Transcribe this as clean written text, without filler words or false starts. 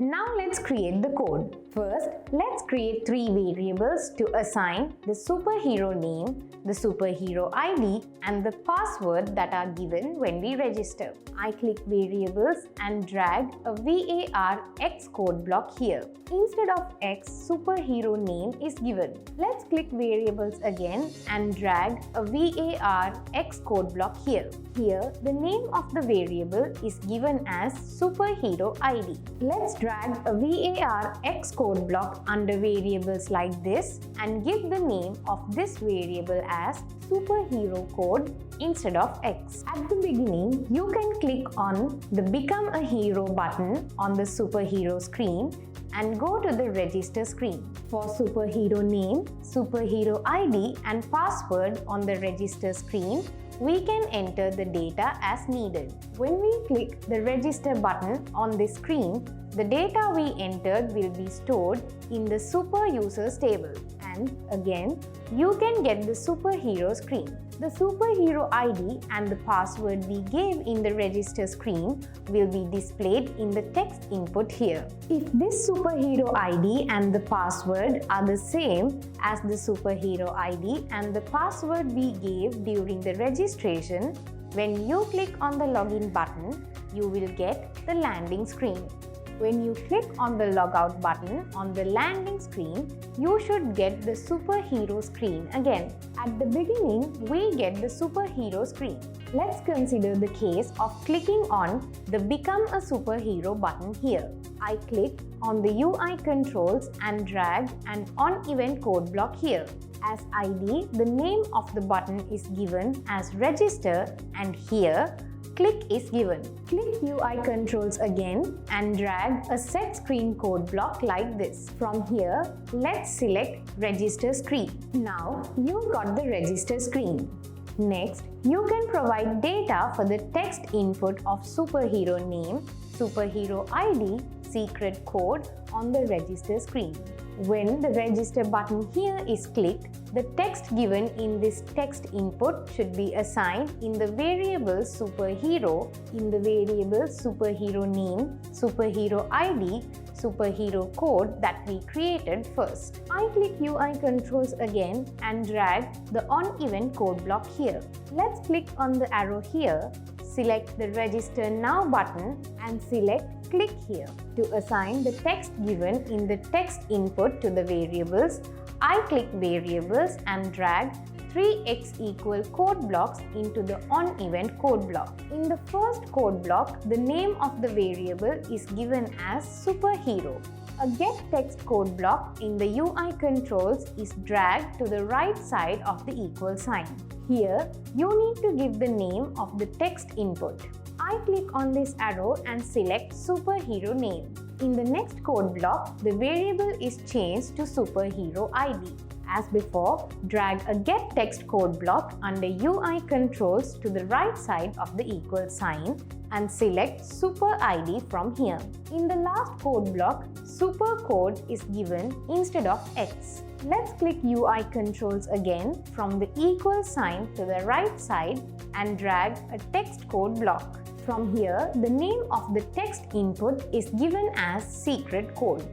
Now let's create the code. First, let's create 3 variables to assign the superhero name, the superhero ID and the password that are given when we register. I click variables and drag a var x code block here. Instead of x, superhero name is given. Let's click variables again and drag a var x code block here. Here, the name of the variable is given as superhero ID. Let's drag a var x code block under variables like this and give the name of this variable as superhero code instead of x. At the beginning, you can click on the Become a Hero button on the superhero screen and go to the register screen. For superhero name, superhero ID and password on the register screen, we can enter the data as needed. When we click the register button on this screen, the data we entered will be stored in the super users table. And again, you can get the superhero screen. The superhero ID and the password we gave in the register screen will be displayed in the text input here. If this superhero ID and the password are the same as the superhero ID and the password we gave during the registration, when you click on the login button, you will get the landing screen. When you click on the logout button on the landing screen, you should get the superhero screen again. At the beginning, we get the superhero screen. Let's consider the case of clicking on the Become a Superhero button here. I click on the UI controls and drag an on-event code block here. As ID, the name of the button is given as register and here, click is given. Click UI controls again and drag a set screen code block like this. From here, let's select register screen. Now, you got the register screen. Next, you can provide data for the text input of superhero name, superhero ID, secret code on the register screen. When the register button here is clicked, the text given in this text input should be assigned in the variable superhero, in the variable superhero name, superhero ID, superhero code that we created first. I click UI controls again and drag the on-event code block here. Let's click on the arrow here, select the Register Now button and select Click here. To assign the text given in the text input to the variables, I click Variables and drag 3x equal code blocks into the on-event code block. In the first code block, the name of the variable is given as superhero. A getText code block in the UI controls is dragged to the right side of the equal sign. Here, you need to give the name of the text input. I click on this arrow and select superhero name. In the next code block, the variable is changed to superhero ID. As before, drag a getText code block under UI controls to the right side of the equal sign and select super ID from here. In the last code block, super code is given instead of X. Let's click UI controls again from the equal sign to the right side and drag a text code block. From here, the name of the text input is given as secret code.